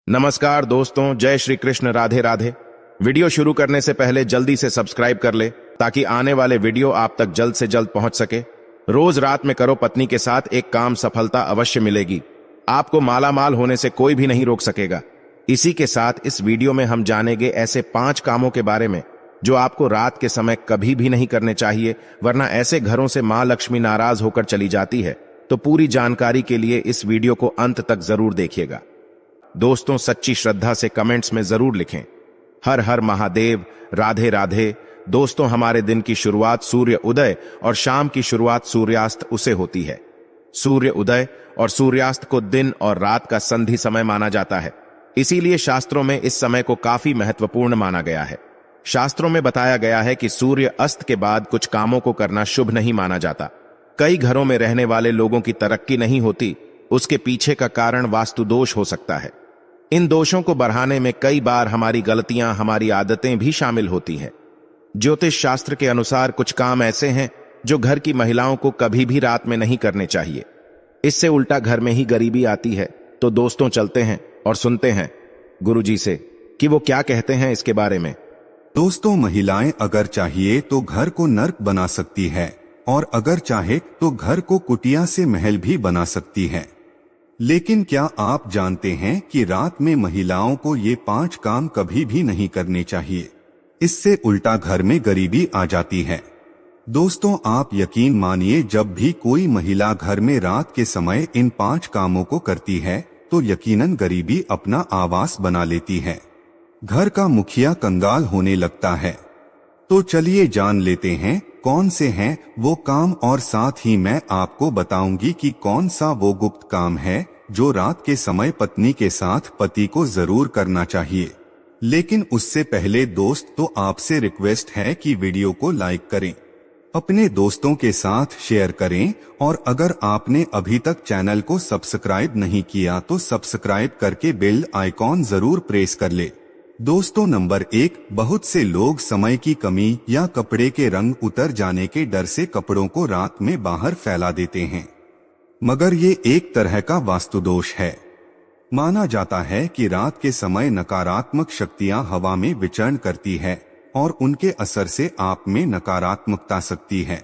नमस्कार दोस्तों, जय श्री कृष्ण, राधे राधे। वीडियो शुरू करने से पहले जल्दी से सब्सक्राइब कर ले ताकि आने वाले वीडियो आप तक जल्द से जल्द पहुंच सके। रोज रात में करो पत्नी के साथ एक काम, सफलता अवश्य मिलेगी। आपको मालामाल होने से कोई भी नहीं रोक सकेगा। इसी के साथ इस वीडियो में हम जानेंगे ऐसे 5 कामों के बारे में जो आपको रात के समय कभी भी नहीं करने चाहिए, वरना ऐसे घरों से मां लक्ष्मी नाराज होकर चली जाती है। तो पूरी जानकारी के लिए इस वीडियो को अंत तक जरूर देखिएगा। दोस्तों, सच्ची श्रद्धा से कमेंट्स में जरूर लिखें हर हर महादेव, राधे राधे। दोस्तों, हमारे दिन की शुरुआत सूर्य उदय और शाम की शुरुआत सूर्यास्त उसे होती है। सूर्य उदय और सूर्यास्त को दिन और रात का संधि समय माना जाता है, इसीलिए शास्त्रों में इस समय को काफी महत्वपूर्ण माना गया है। शास्त्रों में बताया गया है कि सूर्य अस्त के बाद कुछ कामों को करना शुभ नहीं माना जाता। कई घरों में रहने वाले लोगों की तरक्की नहीं होती, उसके पीछे का कारण वास्तु दोष हो सकता है। इन दोषों को बढ़ाने में कई बार हमारी गलतियां, हमारी आदतें भी शामिल होती हैं। ज्योतिष शास्त्र के अनुसार कुछ काम ऐसे हैं जो घर की महिलाओं को कभी भी रात में नहीं करने चाहिए। इससे उल्टा घर में ही गरीबी आती है। तो दोस्तों, चलते हैं और सुनते हैं गुरुजी से कि वो क्या कहते हैं इसके बारे में। दोस्तों, महिलाएं अगर चाहिए तो घर को नर्क बना सकती है और अगर चाहे तो घर को कुटिया से महल भी बना सकती है। लेकिन क्या आप जानते हैं कि रात में महिलाओं को ये 5 काम कभी भी नहीं करने चाहिए। इससे उल्टा घर में गरीबी आ जाती है। दोस्तों, आप यकीन मानिए, जब भी कोई महिला घर में रात के समय इन 5 कामों को करती है तो यकीनन गरीबी अपना आवास बना लेती है। घर का मुखिया कंगाल होने लगता है। तो चलिए जान लेते हैं कौन से हैं वो काम, और साथ ही मैं आपको बताऊंगी कि कौन सा वो गुप्त काम है जो रात के समय पत्नी के साथ पति को जरूर करना चाहिए। लेकिन उससे पहले दोस्त, तो आपसे रिक्वेस्ट है कि वीडियो को लाइक करें, अपने दोस्तों के साथ शेयर करें, और अगर आपने अभी तक चैनल को सब्सक्राइब नहीं किया तो सब्सक्राइब करके बेल आइकॉन जरूर प्रेस कर ले। दोस्तों, नंबर 1, बहुत से लोग समय की कमी या कपड़े के रंग उतर जाने के डर से कपड़ों को रात में बाहर फैला देते हैं, मगर ये एक तरह का वास्तु दोष है। माना जाता है कि रात के समय नकारात्मक शक्तियां हवा में विचरण करती है और उनके असर से आप में नकारात्मकता सकती है।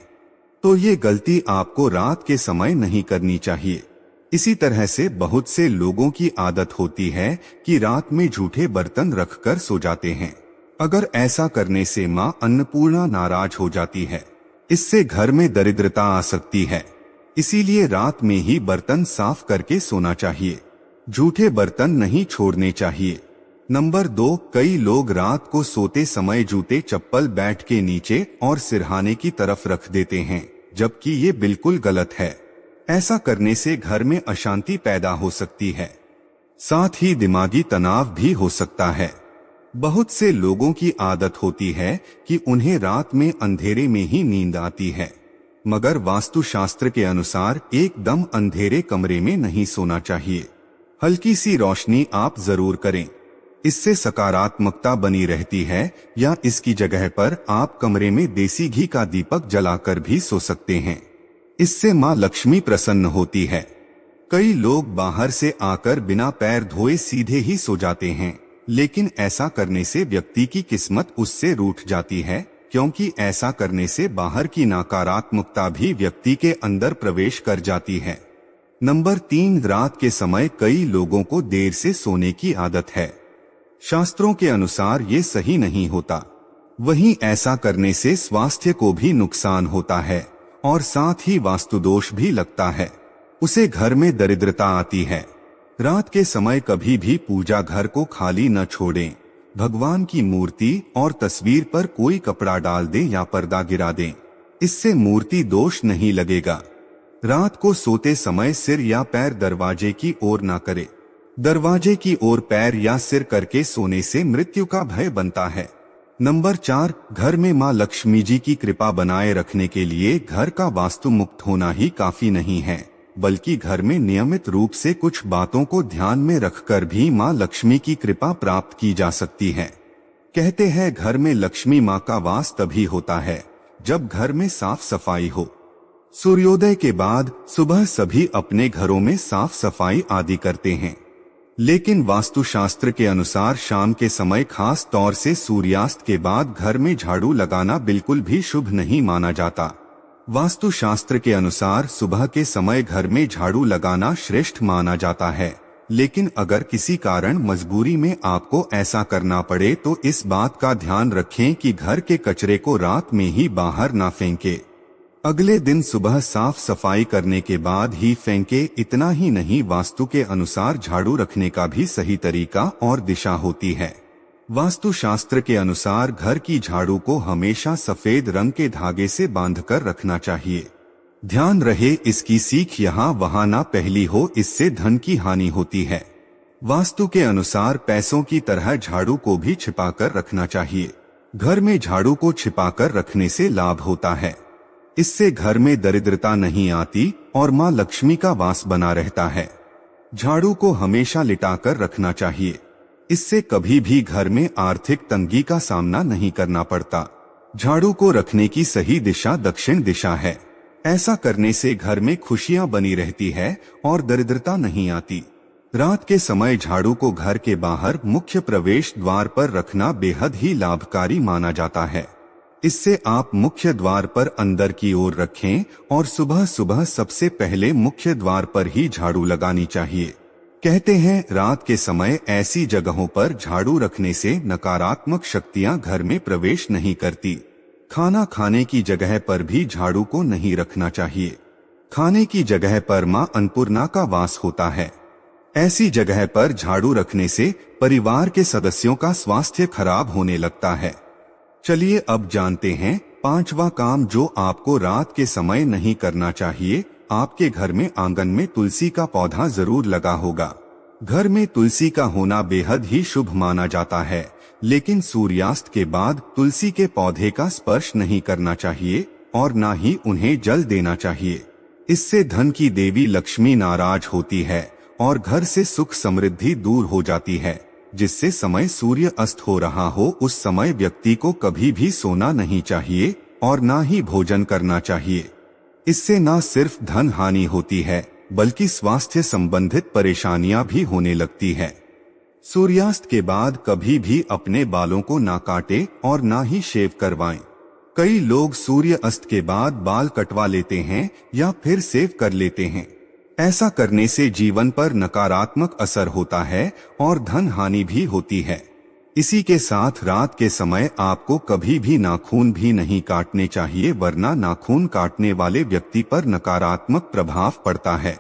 तो ये गलती आपको रात के समय नहीं करनी चाहिए। इसी तरह से बहुत से लोगों की आदत होती है कि रात में झूठे बर्तन रखकर सो जाते हैं। अगर ऐसा करने से मां अन्नपूर्णा नाराज हो जाती है। इससे घर में दरिद्रता आ सकती है। इसीलिए रात में ही बर्तन साफ करके सोना चाहिए। झूठे बर्तन नहीं छोड़ने चाहिए। नंबर 2, कई लोग रात को सोते समय जूते चप्पल बैठ के नीचे और सिरहाने की तरफ रख देते हैं, जबकि ये बिल्कुल गलत है। ऐसा करने से घर में अशांति पैदा हो सकती है, साथ ही दिमागी तनाव भी हो सकता है। बहुत से लोगों की आदत होती है कि उन्हें रात में अंधेरे में ही नींद आती है, मगर वास्तुशास्त्र के अनुसार एकदम अंधेरे कमरे में नहीं सोना चाहिए। हल्की सी रोशनी आप जरूर करें, इससे सकारात्मकता बनी रहती है। या इसकी जगह पर आप कमरे में देसी घी का दीपक जलाकर भी सो सकते हैं। इससे मां लक्ष्मी प्रसन्न होती है। कई लोग बाहर से आकर बिना पैर धोए सीधे ही सो जाते हैं, लेकिन ऐसा करने से व्यक्ति की किस्मत उससे रूठ जाती है, क्योंकि ऐसा करने से बाहर की नकारात्मकता भी व्यक्ति के अंदर प्रवेश कर जाती है। नंबर 3, रात के समय कई लोगों को देर से सोने की आदत है। शास्त्रों के अनुसार ये सही नहीं होता। वहीं ऐसा करने से स्वास्थ्य को भी नुकसान होता है और साथ ही वास्तु दोष भी लगता है। उसे घर में दरिद्रता आती है। रात के समय कभी भी पूजा घर को खाली न छोड़ें। भगवान की मूर्ति और तस्वीर पर कोई कपड़ा डाल दें या पर्दा गिरा दें, इससे मूर्ति दोष नहीं लगेगा। रात को सोते समय सिर या पैर दरवाजे की ओर न करें। दरवाजे की ओर पैर या सिर करके सोने से मृत्यु का भय बनता है। नंबर 4, घर में मां लक्ष्मी जी की कृपा बनाए रखने के लिए घर का वास्तु मुक्त होना ही काफी नहीं है, बल्कि घर में नियमित रूप से कुछ बातों को ध्यान में रखकर भी मां लक्ष्मी की कृपा प्राप्त की जा सकती है। कहते हैं घर में लक्ष्मी मां का वास तभी होता है जब घर में साफ सफाई हो। सूर्योदय के बाद सुबह सभी अपने घरों में साफ सफाई आदि करते हैं। लेकिन वास्तुशास्त्र के अनुसार शाम के समय, खास तौर से सूर्यास्त के बाद, घर में झाड़ू लगाना बिल्कुल भी शुभ नहीं माना जाता। वास्तुशास्त्र के अनुसार सुबह के समय घर में झाड़ू लगाना श्रेष्ठ माना जाता है, लेकिन अगर किसी कारण मजबूरी में आपको ऐसा करना पड़े तो इस बात का ध्यान रखें कि घर के कचरे को रात में ही बाहर ना फेंके। अगले दिन सुबह साफ सफाई करने के बाद ही फेंके। इतना ही नहीं, वास्तु के अनुसार झाड़ू रखने का भी सही तरीका और दिशा होती है। वास्तुशास्त्र के अनुसार घर की झाड़ू को हमेशा सफेद रंग के धागे से बांधकर रखना चाहिए। ध्यान रहे, इसकी सीख यहाँ वहाँ ना फैली हो, इससे धन की हानि होती है। वास्तु के अनुसार पैसों की तरह झाड़ू को भी छिपाकर रखना चाहिए। घर में झाड़ू को छिपाकर रखने से लाभ होता है। इससे घर में दरिद्रता नहीं आती और मां लक्ष्मी का वास बना रहता है। झाड़ू को हमेशा लिटाकर रखना चाहिए। इससे कभी भी घर में आर्थिक तंगी का सामना नहीं करना पड़ता। झाड़ू को रखने की सही दिशा दक्षिण दिशा है। ऐसा करने से घर में खुशियां बनी रहती है और दरिद्रता नहीं आती। रात के समय झाड़ू को घर के बाहर मुख्य प्रवेश द्वार पर रखना बेहद ही लाभकारी माना जाता है। इससे आप मुख्य द्वार पर अंदर की ओर रखें और सुबह सुबह सबसे पहले मुख्य द्वार पर ही झाड़ू लगानी चाहिए। कहते हैं, रात के समय ऐसी जगहों पर झाड़ू रखने से नकारात्मक शक्तियां घर में प्रवेश नहीं करती। खाना खाने की जगह पर भी झाड़ू को नहीं रखना चाहिए। खाने की जगह पर मां अन्नपूर्णा का वास होता है। ऐसी जगह पर झाड़ू रखने से परिवार के सदस्यों का स्वास्थ्य खराब होने लगता है। चलिए अब जानते हैं पांचवा काम जो आपको रात के समय नहीं करना चाहिए। आपके घर में आंगन में तुलसी का पौधा जरूर लगा होगा। घर में तुलसी का होना बेहद ही शुभ माना जाता है, लेकिन सूर्यास्त के बाद तुलसी के पौधे का स्पर्श नहीं करना चाहिए और ना ही उन्हें जल देना चाहिए। इससे धन की देवी लक्ष्मी नाराज होती है और घर से सुख समृद्धि दूर हो जाती है। जिससे समय सूर्य अस्त हो रहा हो उस समय व्यक्ति को कभी भी सोना नहीं चाहिए और ना ही भोजन करना चाहिए। इससे न सिर्फ धन हानि होती है बल्कि स्वास्थ्य संबंधित परेशानियां भी होने लगती है। सूर्यास्त के बाद कभी भी अपने बालों को ना काटे और ना ही शेव करवाएं। कई लोग सूर्य अस्त के बाद बाल कटवा लेते हैं या फिर सेव कर लेते हैं। ऐसा करने से जीवन पर नकारात्मक असर होता है और धन हानि भी होती है। इसी के साथ रात के समय आपको कभी भी नाखून भी नहीं काटने चाहिए, वरना नाखून काटने वाले व्यक्ति पर नकारात्मक प्रभाव पड़ता है।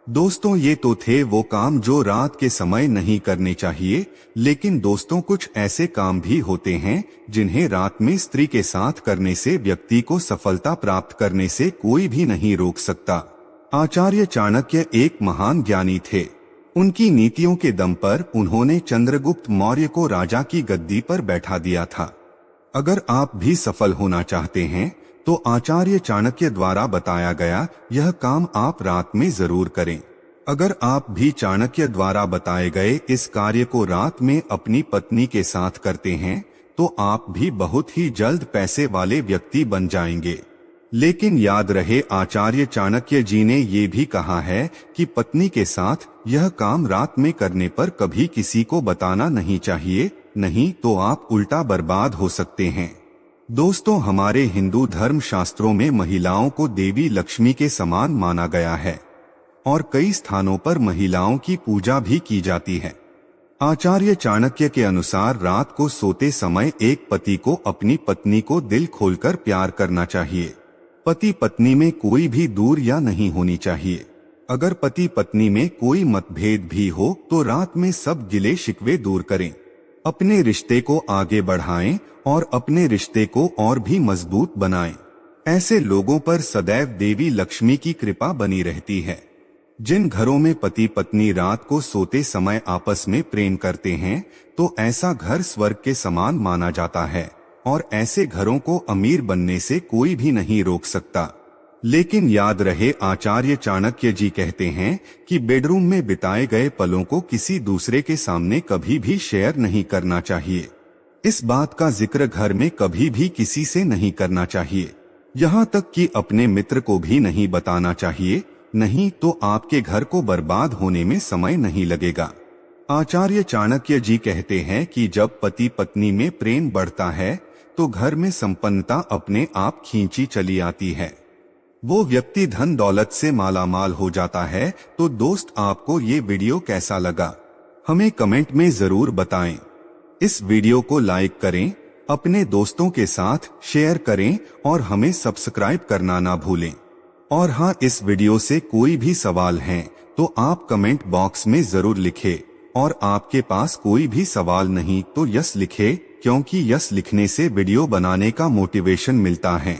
दोस्तों, ये तो थे वो काम जो रात के समय नहीं करने चाहिए, लेकिन दोस्तों कुछ ऐसे काम भी होते हैं जिन्हें रात में स्त्री के साथ करने से व्यक्ति को सफलता प्राप्त करने से कोई भी नहीं रोक सकता। आचार्य चाणक्य एक महान ज्ञानी थे। उनकी नीतियों के दम पर उन्होंने चंद्रगुप्त मौर्य को राजा की गद्दी पर बैठा दिया था। अगर आप भी सफल होना चाहते हैं तो आचार्य चाणक्य द्वारा बताया गया यह काम आप रात में जरूर करें। अगर आप भी चाणक्य द्वारा बताए गए इस कार्य को रात में अपनी पत्नी के साथ करते हैं तो आप भी बहुत ही जल्द पैसे वाले व्यक्ति बन जाएंगे। लेकिन याद रहे, आचार्य चाणक्य जी ने ये भी कहा है कि पत्नी के साथ यह काम रात में करने पर कभी किसी को बताना नहीं चाहिए, नहीं तो आप उल्टा बर्बाद हो सकते हैं। दोस्तों, हमारे हिंदू धर्म शास्त्रों में महिलाओं को देवी लक्ष्मी के समान माना गया है और कई स्थानों पर महिलाओं की पूजा भी की जाती है। आचार्य चाणक्य के अनुसार रात को सोते समय एक पति को अपनी पत्नी को दिल खोलकर प्यार करना चाहिए। पति पत्नी में कोई भी दूर या नहीं होनी चाहिए। अगर पति पत्नी में कोई मतभेद भी हो तो रात में सब गिले शिकवे दूर करें। अपने रिश्ते को आगे बढ़ाएं और अपने रिश्ते को और भी मजबूत बनाएं। ऐसे लोगों पर सदैव देवी लक्ष्मी की कृपा बनी रहती है। जिन घरों में पति पत्नी रात को सोते समय आपस में प्रेम करते हैं तो ऐसा घर स्वर्ग के समान माना जाता है और ऐसे घरों को अमीर बनने से कोई भी नहीं रोक सकता। लेकिन याद रहे, आचार्य चाणक्य जी कहते हैं कि बेडरूम में बिताए गए पलों को किसी दूसरे के सामने कभी भी शेयर नहीं करना चाहिए। इस बात का जिक्र घर में कभी भी किसी से नहीं करना चाहिए, यहाँ तक कि अपने मित्र को भी नहीं बताना चाहिए, नहीं तो आपके घर को बर्बाद होने में समय नहीं लगेगा। आचार्य चाणक्य जी कहते हैं कि जब पति पत्नी में प्रेम बढ़ता है तो घर में संपन्नता अपने आप खींची चली आती है। वो व्यक्ति धन दौलत से मालामाल हो जाता है। तो दोस्त, आपको ये वीडियो कैसा लगा हमें कमेंट में जरूर बताएं। इस वीडियो को लाइक करें, अपने दोस्तों के साथ शेयर करें और हमें सब्सक्राइब करना ना भूलें। और हाँ, इस वीडियो से कोई भी सवाल है तो आप कमेंट बॉक्स में जरूर लिखें। और आपके पास कोई भी सवाल नहीं तो यस लिखें, क्योंकि यस लिखने से वीडियो बनाने का मोटिवेशन मिलता है।